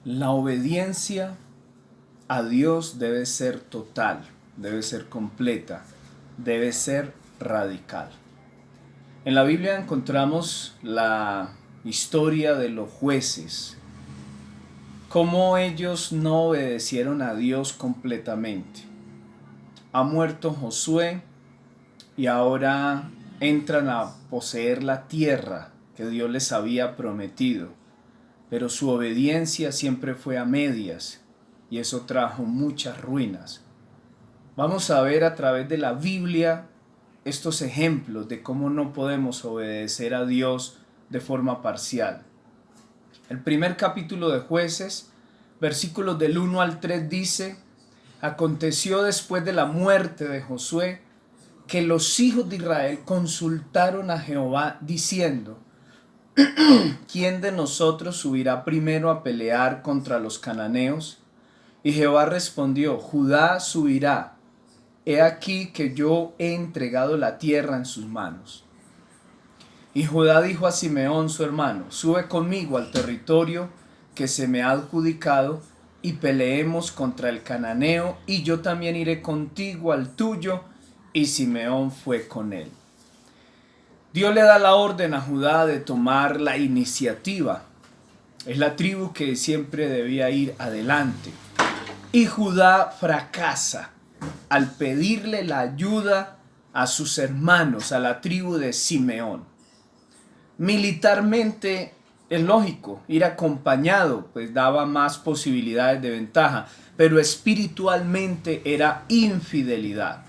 La obediencia a Dios debe ser total, debe ser completa, debe ser radical. En la Biblia encontramos la historia de los jueces, cómo ellos no obedecieron a Dios completamente. Ha muerto Josué y ahora entran a poseer la tierra que Dios les había prometido, pero su obediencia siempre fue a medias y eso trajo muchas ruinas. Vamos a ver a través de la Biblia estos ejemplos de cómo no podemos obedecer a Dios de forma parcial. El primer capítulo de Jueces, versículos del 1 al 3 dice: aconteció después de la muerte de Josué que los hijos de Israel consultaron a Jehová diciendo: ¿quién de nosotros subirá primero a pelear contra los cananeos? Y Jehová respondió: Judá subirá. He aquí que yo he entregado la tierra en sus manos. Y Judá dijo a Simeón su hermano: sube conmigo al territorio que se me ha adjudicado y peleemos contra el cananeo, y yo también iré contigo al tuyo. Y Simeón fue con él. Dios le da la orden a Judá de tomar la iniciativa. Es la tribu que siempre debía ir adelante. Y Judá fracasa al pedirle la ayuda a sus hermanos, a la tribu de Simeón. Militarmente es lógico, ir acompañado pues daba más posibilidades de ventaja, pero espiritualmente era infidelidad.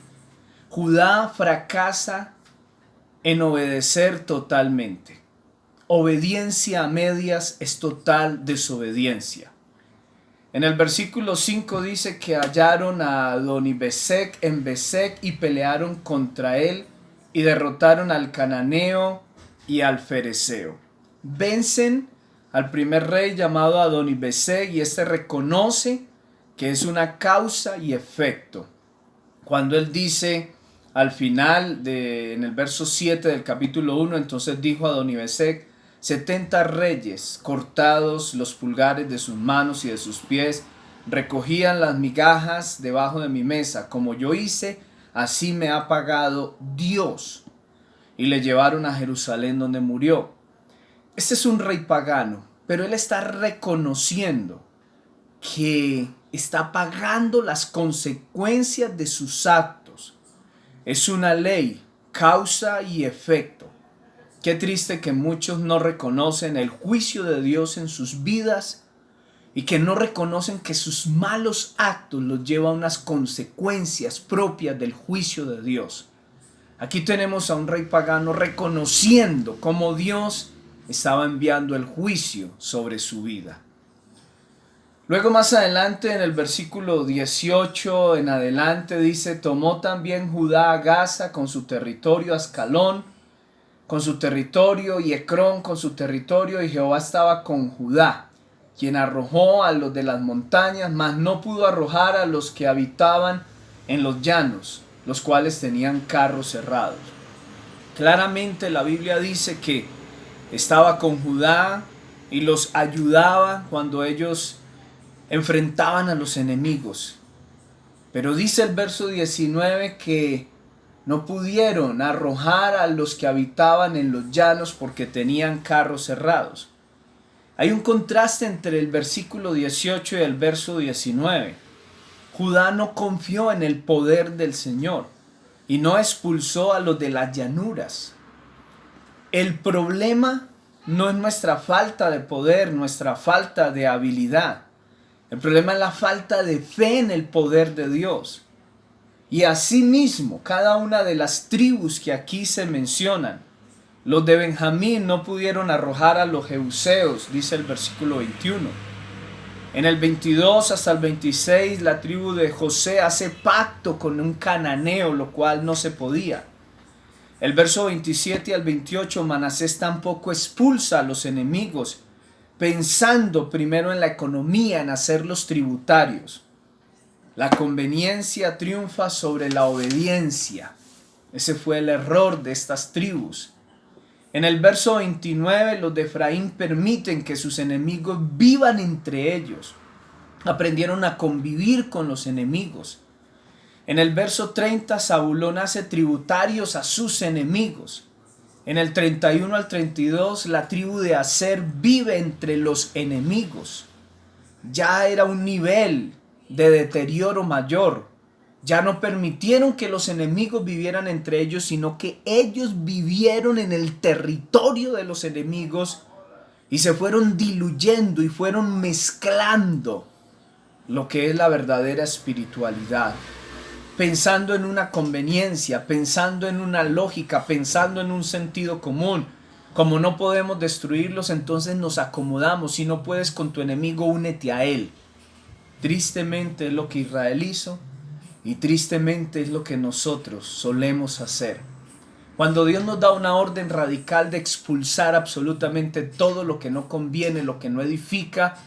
Judá fracasa en obedecer totalmente. Obediencia a medias es total desobediencia. En el versículo 5 dice que hallaron a Adonibesec en Besec y pelearon contra él y derrotaron al cananeo y al fereceo. Vencen al primer rey llamado Adonibesec y este reconoce que es una causa y efecto. Cuando él dice al final, en el verso 7 del capítulo 1, entonces dijo Adonibesec: 70 reyes, cortados los pulgares de sus manos y de sus pies, recogían las migajas debajo de mi mesa. Como yo hice, así me ha pagado Dios. Y le llevaron a Jerusalén, donde murió. Este es un rey pagano, pero él está reconociendo que está pagando las consecuencias de sus actos. Es una ley, causa y efecto. Qué triste que muchos no reconocen el juicio de Dios en sus vidas y que no reconocen que sus malos actos los llevan a unas consecuencias propias del juicio de Dios. Aquí tenemos a un rey pagano reconociendo cómo Dios estaba enviando el juicio sobre su vida. Luego más adelante en el versículo 18 en adelante dice: tomó también Judá a Gaza con su territorio, Ascalón con su territorio y Ecrón con su territorio, y Jehová estaba con Judá, quien arrojó a los de las montañas, mas no pudo arrojar a los que habitaban en los llanos, los cuales tenían carros cerrados. Claramente la Biblia dice que estaba con Judá y los ayudaba cuando ellos enfrentaban a los enemigos. Pero dice el verso 19 que no pudieron arrojar a los que habitaban en los llanos porque tenían carros cerrados. Hay un contraste entre el versículo 18 y el verso 19. Judá no confió en el poder del Señor y no expulsó a los de las llanuras. El problema no es nuestra falta de poder, nuestra falta de habilidad. El problema es la falta de fe en el poder de Dios. Y asimismo, cada una de las tribus que aquí se mencionan, los de Benjamín no pudieron arrojar a los jebuseos, dice el versículo 21. En el 22 hasta el 26, la tribu de José hace pacto con un cananeo, lo cual no se podía. El verso 27 al 28, Manasés tampoco expulsa a los enemigos, pensando primero en la economía, en hacerlos tributarios. La conveniencia triunfa sobre la obediencia. Ese fue el error de estas tribus. En el verso 29, los de Efraín permiten que sus enemigos vivan entre ellos. Aprendieron a convivir con los enemigos. En el verso 30, Zabulón hace tributarios a sus enemigos. En el 31 al 32, la tribu de Aser vive entre los enemigos. Ya era un nivel de deterioro mayor. Ya no permitieron que los enemigos vivieran entre ellos, sino que ellos vivieron en el territorio de los enemigos y se fueron diluyendo y fueron mezclando lo que es la verdadera espiritualidad. Pensando en una conveniencia, pensando en una lógica, pensando en un sentido común. Como no podemos destruirlos, entonces nos acomodamos. Si no puedes con tu enemigo, únete a él. Tristemente es lo que Israel hizo y tristemente es lo que nosotros solemos hacer. Cuando Dios nos da una orden radical de expulsar absolutamente todo lo que no conviene, lo que no edifica,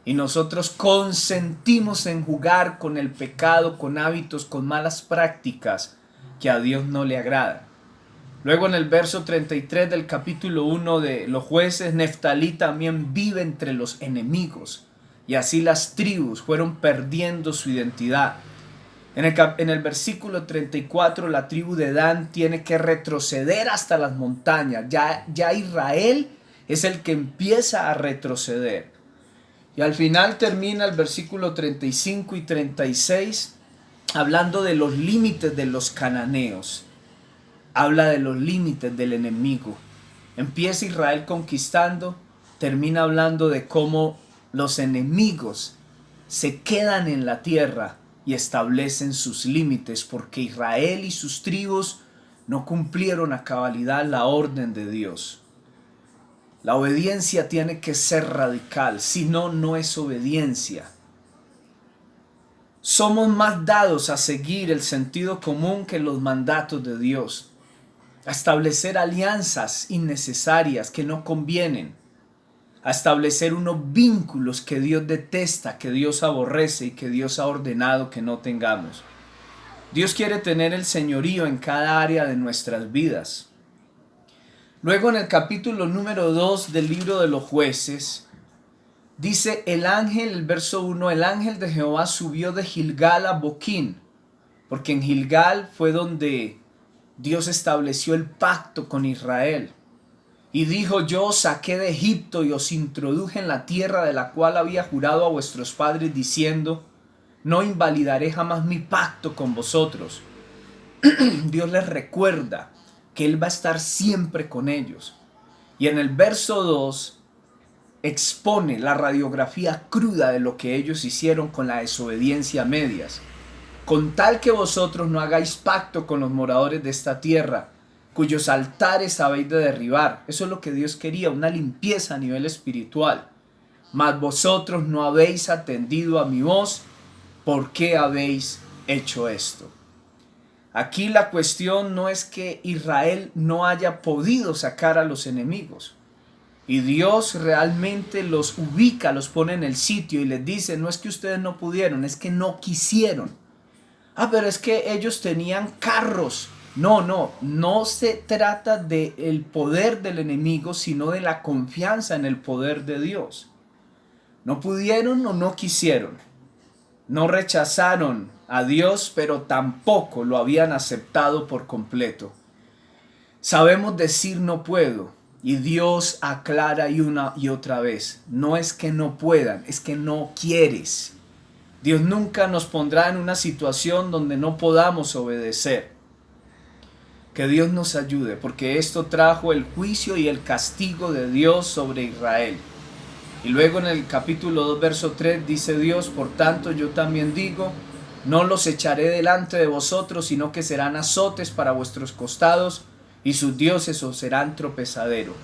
y nosotros consentimos en jugar con el pecado, con hábitos, con malas prácticas que a Dios no le agradan. Luego en el verso 33 del capítulo 1 de los jueces, Neftalí también vive entre los enemigos. Y así las tribus fueron perdiendo su identidad. En el versículo 34, la tribu de Dan tiene que retroceder hasta las montañas. Ya Israel es el que empieza a retroceder. Y al final termina el versículo 35 y 36 hablando de los límites de los cananeos. Habla de los límites del enemigo. Empieza Israel conquistando, termina hablando de cómo los enemigos se quedan en la tierra y establecen sus límites, porque Israel y sus tribus no cumplieron a cabalidad la orden de Dios. La obediencia tiene que ser radical, si no, no es obediencia. Somos más dados a seguir el sentido común que los mandatos de Dios, a establecer alianzas innecesarias que no convienen, a establecer unos vínculos que Dios detesta, que Dios aborrece y que Dios ha ordenado que no tengamos. Dios quiere tener el señorío en cada área de nuestras vidas. Luego en el capítulo número 2 del libro de los jueces, dice el verso 1, el ángel de Jehová subió de Gilgal a Boquín, porque en Gilgal fue donde Dios estableció el pacto con Israel. Y dijo, yo os saqué de Egipto y os introduje en la tierra de la cual había jurado a vuestros padres, diciendo, no invalidaré jamás mi pacto con vosotros. Dios les recuerda que Él va a estar siempre con ellos. Y en el verso 2 expone la radiografía cruda de lo que ellos hicieron con la desobediencia a medias. Con tal que vosotros no hagáis pacto con los moradores de esta tierra, cuyos altares habéis de derribar. Eso es lo que Dios quería, una limpieza a nivel espiritual. Mas vosotros no habéis atendido a mi voz. ¿Por qué habéis hecho esto? Aquí la cuestión no es que Israel no haya podido sacar a los enemigos. Y Dios realmente los ubica, los pone en el sitio y les dice, no es que ustedes no pudieron, es que no quisieron. Pero es que ellos tenían carros. No se trata del poder del enemigo, sino de la confianza en el poder de Dios. No pudieron o no quisieron. No rechazaron a Dios, pero tampoco lo habían aceptado por completo. Sabemos decir no puedo, y Dios aclara una y otra vez. No es que no puedan, es que no quieres. Dios nunca nos pondrá en una situación donde no podamos obedecer. Que Dios nos ayude, porque esto trajo el juicio y el castigo de Dios sobre Israel. Y luego en el capítulo 2, verso 3, dice Dios, por tanto yo también digo, no los echaré delante de vosotros, sino que serán azotes para vuestros costados, y sus dioses os serán tropezadero.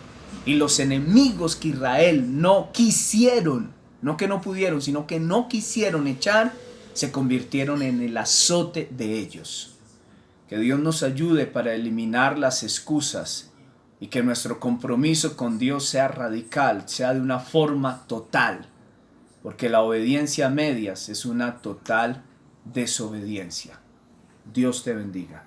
Y los enemigos que Israel no quisieron, no que no pudieron, sino que no quisieron echar, se convirtieron en el azote de ellos. Que Dios nos ayude para eliminar las excusas y que nuestro compromiso con Dios sea radical, sea de una forma total, porque la obediencia a medias es una total desobediencia. Dios te bendiga.